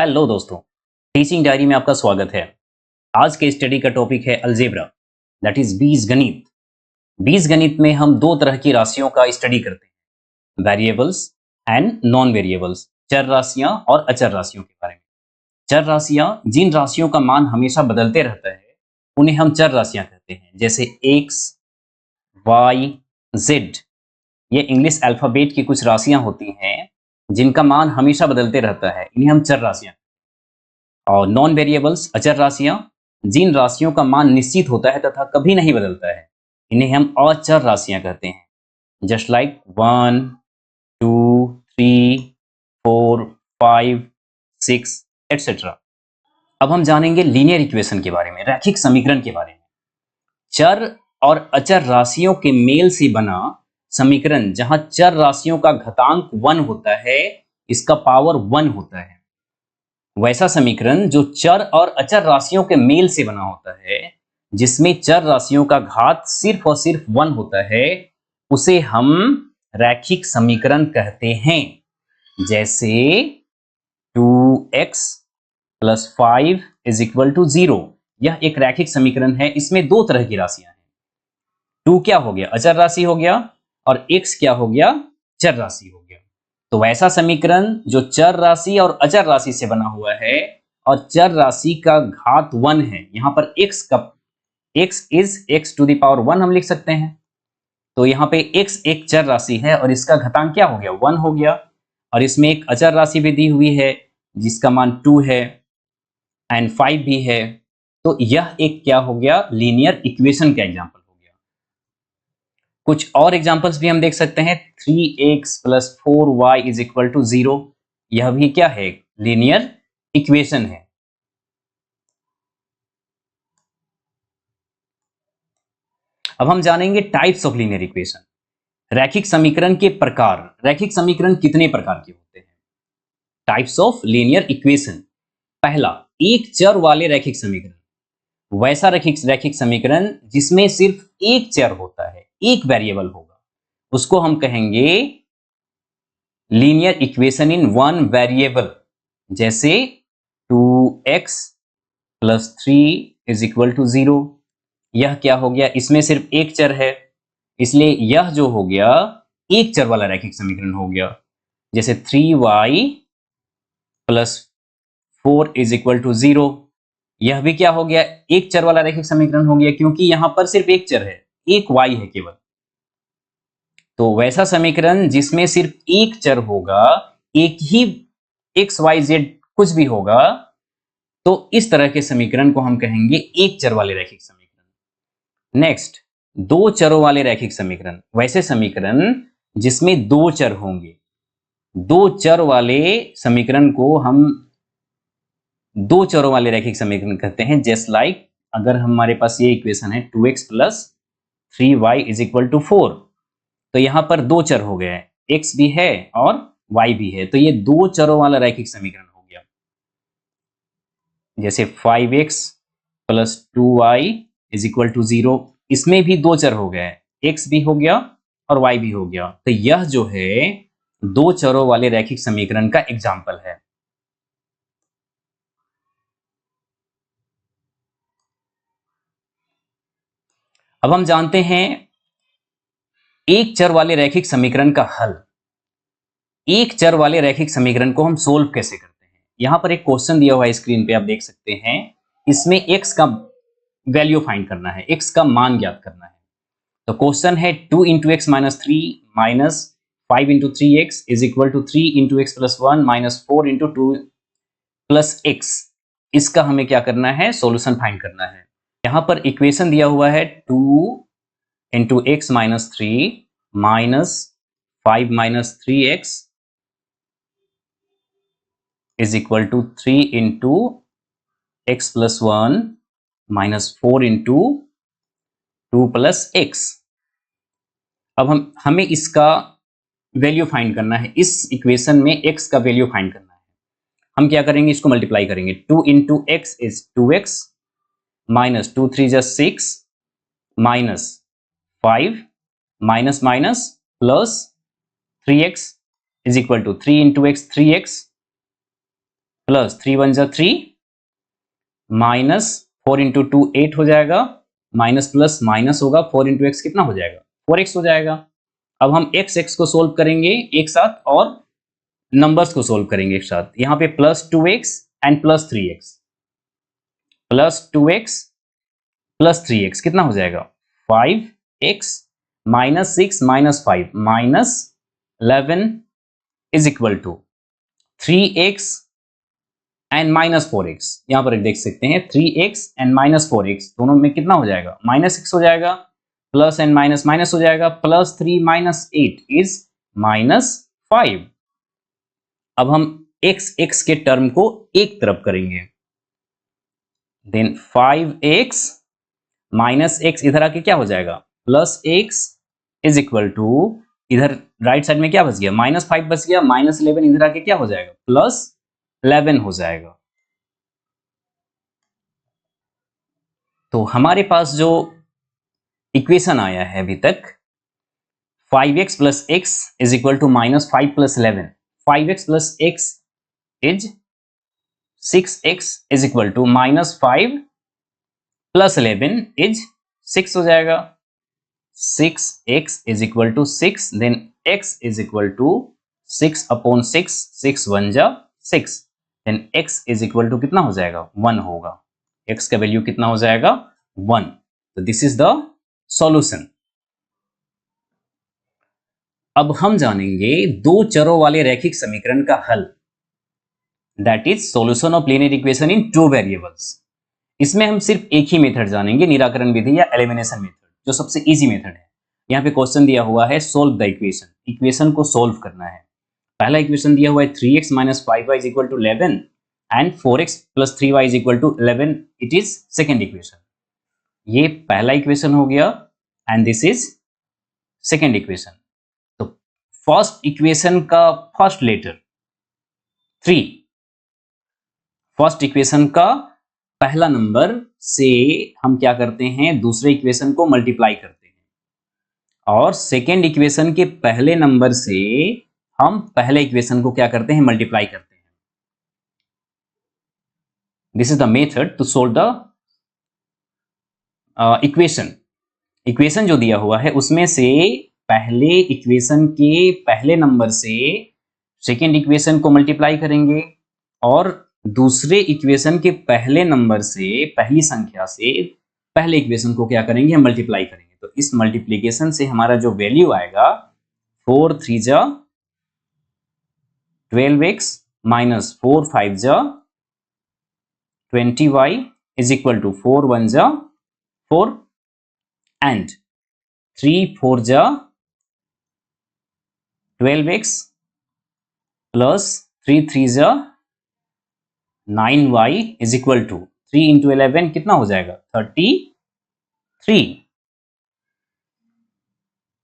Hello दोस्तों, teaching diary में आपका स्वागत है। आज के स्टडी का टॉपिक है अलजेब्रा, दैट इज बीजगणित। बीजगणित में हम दो तरह की राशियों का स्टडी करते हैं, वेरिएबल्स एंड नॉन वेरिएबल्स, चर राशियां और अचर राशियों के बारे में। चर राशियां जिन राशियों का मान हमेशा बदलते रहता है उन्हें हम चर राशियां कहते हैं, जैसे एक्स, वाई, जेड। ये इंग्लिश अल्फाबेट की कुछ राशियां होती हैं जिनका मान हमेशा बदलते रहता है, इन्हें हम चर राशियां। और नॉन वेरिएबल्स, अचर राशियां, जिन राशियों का मान निश्चित होता है तथा कभी नहीं बदलता है, इन्हें हम अचर राशियां कहते हैं। Just like 1, 2, 3, 4, 5, 6 etcetera. अब हम जानेंगे लीनियर इक्वेशन के बारे में, रैखिक समीकरण के बारे में। चर और अचर राशियों के मेल से बना समीकरण, जहां चर राशियों का घातांक 1 होता है, इसका पावर 1 होता है। वैसा समीकरण जो चर और अचर राशियों के मेल से बना होता है, जिसमें चर राशियों का घात सिर्फ और सिर्फ 1 होता है, उसे हम रैखिक समीकरण कहते हैं। जैसे 2x + 5 = 0। यह एक रैखिक समीकरण है। इसमें दो तरह की राशियां हैं। 2 क्या हो गया? अचर राशि हो गया, और x क्या हो गया? चर राशि हो गया। तो वैसा समीकरण जो चर राशि और अचर राशि से बना हुआ है और चर राशि का घात 1 है, यहां पर x इज x⁻1 हम लिख सकते हैं। तो यहाँ पे x एक चर राशि है और इसका घातांक क्या हो गया? 1 हो गया। और इसमें एक अचर राशि भी दी हुई है जिसका मान 2 है एंड 5 भी है। तो यह एक क्या हो गया? लीनियर इक्वेशन का एग्जांपल हो गया। कुछ और एग्जांपल्स भी हम देख सकते हैं। 3x + 4y = 0। यह भी क्या है? लीनियर इक्वेशन है। अब हम जानेंगे टाइप्स ऑफ लीनियर इक्वेशन, रैखिक समीकरण के प्रकार। रैखिक समीकरण कितने प्रकार के होते हैं? Types of linear equation. पहला, एक चर वाले रैखिक समीकरण। वैसा रैखिक समीकरण जिसमें सिर्फ एक चर होता है, एक वेरिएबल होगा, उसको हम कहेंगे linear equation in one variable. जैसे 2x + 3 = 0। यह क्या हो गया? इसमें सिर्फ एक चर है, इसलिए यह जो हो गया एक चर वाला रैखिक समीकरण हो गया। जैसे 3y + 4 = 0। यह भी क्या हो गया? एक चर वाला रैखिक समीकरण हो गया, क्योंकि यहां पर सिर्फ एक चर है, एक y है केवल। तो वैसा समीकरण जिसमें सिर्फ एक चर होगा, एक ही x y z कुछ भी होगा, तो इस तरह के समीकरण को हम कहेंगे एक चर वाले रैखिक समीकरण। नेक्स्ट, दो चरों वाले रैखिक समीकरण। वैसे समीकरण जिसमें दो चर होंगे, दो चर वाले समीकरण को हम दो चरों वाले रैखिक समीकरण कहते हैं। जस्ट लाइक अगर हमारे पास ये इक्वेशन है 2x + 3y = 4, तो यहां पर दो चर हो गए, x भी है और y भी है, तो ये दो चरों वाला रैखिक समीकरण हो गया। जैसे 5x + 2y = 0, इसमें भी दो चर हो गए, x भी हो गया और y भी हो गया। तो यह जो है दो चरों वाले रैखिक समीकरण का एग्जाम्पल है। अब हम जानते हैं एक चर वाले रैखिक समीकरण का हल। एक चर वाले रैखिक समीकरण को हम सोल्व कैसे करते हैं? यहां पर एक क्वेश्चन दिया हुआ है स्क्रीन पे, आप देख सकते हैं। इसमें x का वैल्यू फाइंड करना है, x का मान ज्ञात करना है। तो क्वेश्चन है 2 × x - 3 - 5 × 3x = 3 × x + 1 - 4 × 2 + x। इसका हमें क्या करना है? सॉल्यूशन फाइंड करना है। यहां पर इक्वेशन दिया हुआ है 2 × x - 3 - 5 - 3x = 3 × x + 1 - 4 × 2 + x। अब हमें इसका वैल्यू फाइंड करना है। इस इक्वेशन में x का वैल्यू फाइंड करना है। हम क्या करेंगे? इसको मल्टीप्लाई करेंगे। 2 × x is 2x - 2 3 = 6 - 5 plus 3x = 3 × x 3x plus 3 one जा 3 माइनस 4 इंटू 2 8 हो जाएगा, माइनस प्लस माइनस होगा, 4 इंटू एक्स कितना हो जाएगा 4x हो जाएगा। अब हम x को सोल्व करेंगे एक साथ और नंबर्स को सोल्व करेंगे एक साथ। यहाँ पे plus 2x and plus 3x, plus 2x plus 3x कितना हो जाएगा 5x minus 6 minus 5 minus 11 is equal to 3x and minus 4x। यहां पर देख सकते हैं 3x एंड माइनस 4x दोनों में कितना हो जाएगा माइनस 6 हो जाएगा, प्लस एंड माइनस माइनस हो जाएगा, प्लस 3 माइनस 8 इज माइनस 5। अब हम x के टर्म को एक तरफ करेंगे, देन 5x माइनस x इधर आके क्या हो जाएगा plus x is equal to, इधर राइट साइड में क्या बच गया माइनस 5 बच गया, माइनस 11 इधर आके क्या हो जाएगा प्लस 11 हो जाएगा। तो हमारे पास जो इक्वेशन आया है अभी तक 5x plus x is equal to minus 5 plus 11, 5x plus x is 6x is equal to minus 5 plus 11 is 6 हो जाएगा, 6x is equal to 6, then x is equal to 6 upon 6, 6 one जा 6, then x is equal to कितना हो जाएगा 1 होगा, x का value कितना हो जाएगा 1। तो दिस इज द सॉल्यूशन। अब हम जानेंगे दो चरों वाले रैखिक समीकरण का हल, that is solution of linear equation in two variables. इसमें हम सिर्फ एक ही मेथड जानेंगे, निराकरण विधि या एलिमिनेशन मेथड, जो सबसे इजी मेथड है। यहाँ पे क्वेश्चन दिया हुआ है सोल्व द इक्वेशन, इक्वेशन को सोल्व करना है। पहला इक्वेशन दिया हुआ है 3x minus 5y is equal to 11 and 4x plus 3y is equal to 11, it is second equation. ये पहला इक्वेशन हो गया and this is second equation. तो फर्स्ट इक्वेशन का फर्स्ट लेटर 3, फर्स्ट इक्वेशन का पहला नंबर से हम क्या करते हैं दूसरे इक्वेशन को मल्टीप्लाई करते हैं, और सेकेंड इक्वेशन के पहले नंबर से हम पहले इक्वेशन को क्या करते हैं मल्टीप्लाई करते हैं। This is the method to solve the equation. Equation जो दिया हुआ है उसमें से पहले इक्वेशन के पहले नंबर से सेकेंड इक्वेशन को मल्टीप्लाई करेंगे, और दूसरे इक्वेशन के पहले नंबर से पहली संख्या से पहले इक्वेशन को क्या करेंगे हम मल्टीप्लाई करेंगे। तो इस मल्टीप्लिकेशन से हमारा जो वैल्यू आएगा 4 3 जा 12x माइनस 4 5 जा 20y इज इक्वल टू 4 1 जा 4 एंड 3 4 जा 12x प्लस 3 3 जा 9y is equal to 3 into 11 कितना हो जाएगा 33।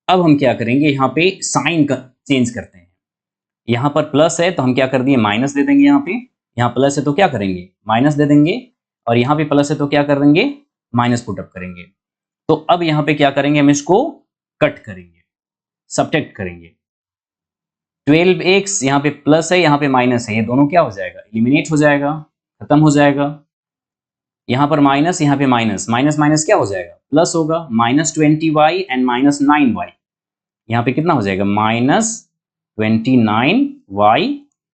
अब हम क्या करेंगे यहाँ पे साइन का चेंज करते हैं, यहाँ पर प्लस है तो हम क्या कर दिए माइनस दे देंगे, यहाँ पे यहाँ प्लस है तो क्या करेंगे माइनस दे देंगे, और यहाँ पे प्लस है तो क्या कर देंगे माइनस पुट अप करेंगे। तो अब यहाँ पे क्या करेंगे हम इसको कट करेंगे, सब्ट्रैक्ट करेंगे। 12x यहाँ पे प्लस है यहाँ पे माइनस है, ये दोनों क्या हो जाएगा एलिमिनेट हो जाएगा, खत्म हो जाएगा। यहाँ पर माइनस यहाँ पे माइनस, माइनस माइनस क्या हो जाएगा प्लस होगा, minus 20y and minus 9y, यहाँ पे कितना हो जाएगा minus 29y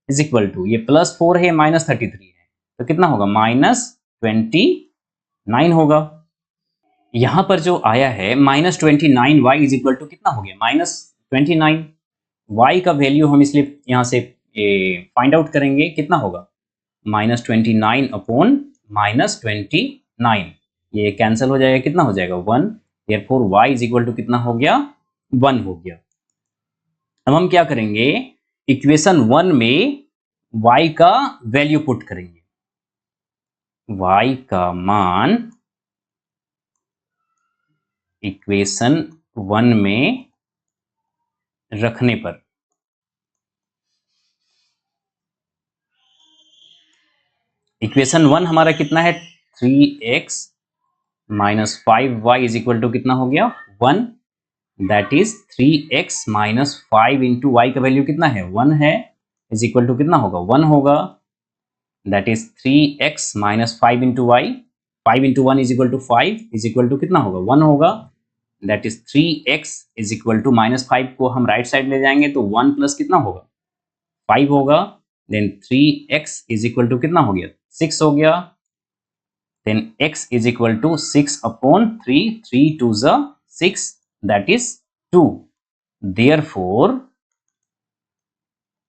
is equal to, ये प्लस 4 है माइनस 33 है तो कितना होगा माइनस 29 होगा। यहाँ पर जो आया है minus 29y is equal to कितना हो गया माइनस 29, y का वैल्यू हम इसलिए यहाँ से फाइंड आउट करेंगे कितना होगा माइनस 29 अपॉन माइनस 29, ये कैंसिल हो जाएगा कितना हो जाएगा 1, therefore y is equal to कितना हो गया 1 हो गया। अब हम क्या करेंगे इक्वेशन 1 में y का वैल्यू पुट करेंगे, y का मान इक्वेशन 1 में रखने पर इक्वेशन 1 हमारा कितना है 3x minus 5y is equal to कितना हो गया 1, that is 3x minus 5 into y का वैल्यू कितना है 1 है, इज इक्वल टू कितना होगा 1 होगा। That is 3x minus 5 into y, 5 into 1 is equal to 5 is equal to कितना होगा 1 होगा, that is 3x is equal to minus 5 को हम राइट साइड ले जाएंगे तो 1 प्लस कितना होगा 5 होगा, then 3x is equal to कितना हो गया 6 हो गया, then x is equal to 6 upon 3, 3 to the 6, that is 2. Therefore,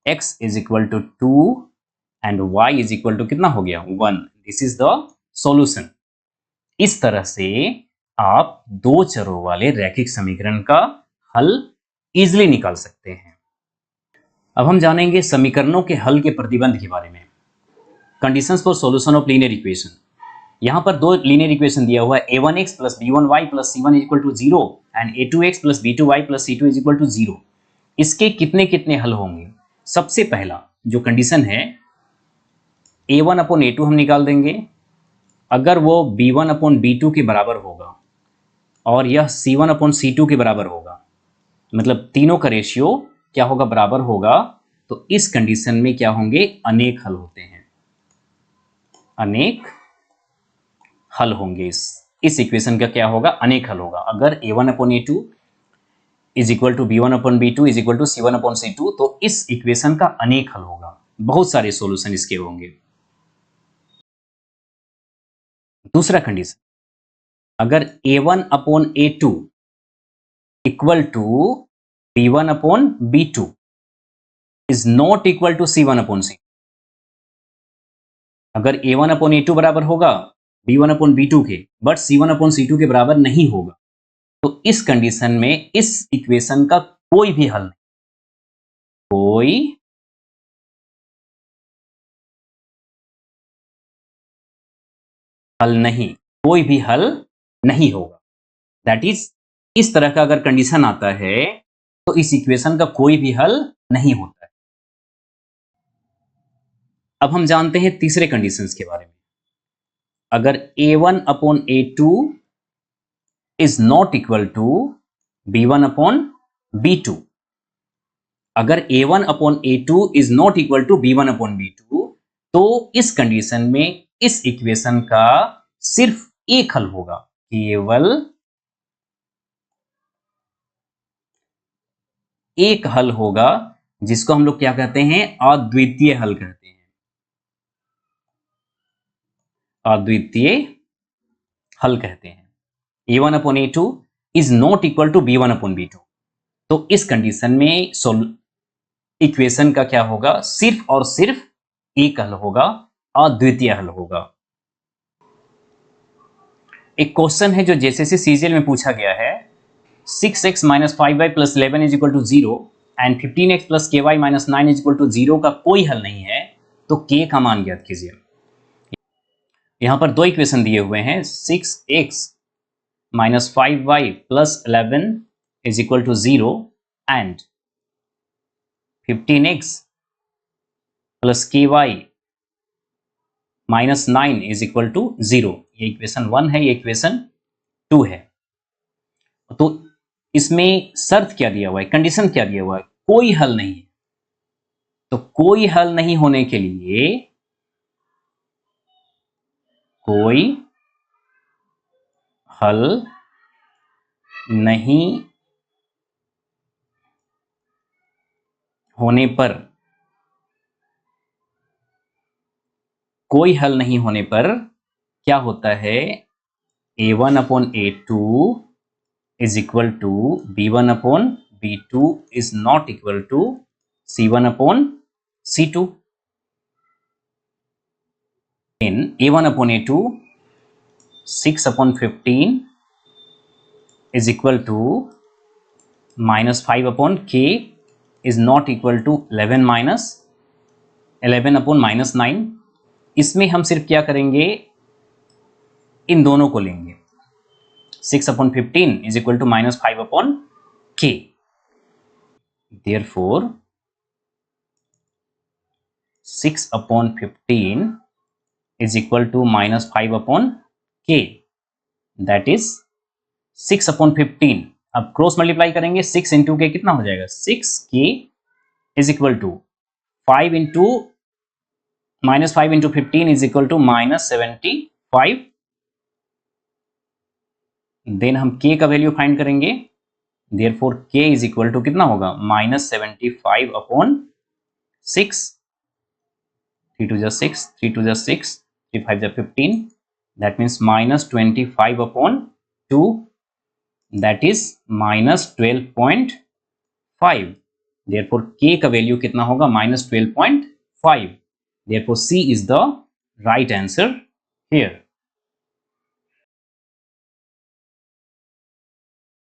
x is equal to 2 and y is equal to कितना हो गया 1. This is the solution. इस तरह से आप दो चरों वाले रैखिक समीकरण का हल इजीली निकाल सकते हैं। अब हम जानेंगे समीकरणों के हल के प्रतिबंध के बारे में। Conditions for solution of linear equation. यहां पर दो लीनियर इक्वेशन दिया हुआ है a1x plus b1y plus c1 is equal to 0 and a2x plus b2y plus c2 is equal to 0। इसके कितने कितने हल होंगे? सबसे पहला जो कंडीशन है a1 अपॉन a2 हम निकाल देंगे, अगर वो b1 अपॉन b2 के बराबर होगा और यह c1 अपॉन c2 के बराबर होगा, मतलब तीनों का रेशियो क्या होगा बराबर होगा, तो इस कंडीशन में क्या होंगे अनेक हल होते हैं, अनेक हल होंगे। इस इक्वेशन का क्या होगा अनेक हल होगा। अगर a1 upon a2 is equal to b1 upon b2 is equal to c1 upon c2, तो इस इक्वेशन का अनेक हल होगा, बहुत सारे सॉल्यूशन इसके होंगे। दूसरा कंडीशन, अगर a1 upon a2 equal to b1 upon b2 is not equal to c1 upon c2, अगर a1 अपॉन a2 बराबर होगा b1 अपॉन b2 के, बट c1 अपॉन c2 के बराबर नहीं होगा, तो इस कंडीशन में इस इक्वेशन का कोई भी हल नहीं, कोई हल नहीं, कोई भी हल नहीं होगा। दैट इज इस तरह का अगर कंडीशन आता है तो इस इक्वेशन का कोई भी हल नहीं होता है। अब हम जानते हैं तीसरे कंडीशंस के बारे में। अगर a1 upon a2 is not equal to b1 upon b2, अगर a1 upon a2 is not equal to b1 upon b2, तो इस कंडीशन में इस इक्वेशन का सिर्फ एक हल होगा, केवल एक हल होगा, जिसको हम लोग क्या कहते हैं अद्वितीय हल कहते हैं, अद्वितीय हल कहते हैं। a1 upon a2 is not equal to b1 upon b2, तो इस कंडीशन में इक्वेशन का क्या होगा सिर्फ और सिर्फ एक हल होगा, अद्वितीय हल होगा। एक क्वेश्चन है जो जेएसएससी सीजीएल में पूछा गया है, 6x minus 5y plus 11 is equal to 0 and 15x plus ky minus 9 is equal to 0 का कोई हल नहीं है, तो k का मान ज्ञात कीजिए। यहां पर दो इक्वेशन दिए हुए हैं, 6x minus 5y plus 11 is equal to 0 and 15x plus ky minus 9 is equal to 0। ये इक्वेशन 1 है, ये इक्वेशन 2 है। तो इसमें शर्त क्या दिया हुआ है, कंडीशन क्या दिया हुआ है, कोई हल नहीं है। तो कोई हल नहीं होने के लिए कोई हल नहीं होने पर, कोई हल नहीं होने पर क्या होता है, a1 upon a2 is equal to b1 upon b2 is not equal to c1 upon c2। In a1 upon a2 6 upon 15 is equal to minus 5 upon k is not equal to 11 minus 11 upon minus 9। इसमें हम सिर्फ क्या करेंगे, इन दोनों को लेंगे, 6 upon 15 is equal to minus 5 upon k। Therefore 6 upon 15 is equal to minus 5 upon k, that is 6 upon 15। अब cross multiply करेंगे, 6 इंटू के कितना हो जाएगा 6k is equal to 5 into minus 5 into 15 is equal to minus 75। Then हम k का value find करेंगे, therefore k is equal to कितना होगा, minus 75 upon 6, 3 2 6, 3 2 6, 3 5 15, that means minus 25 upon 2, that is minus 12.5। therefore k का value कितना होगा, minus 12.5। therefore c is the right answer here।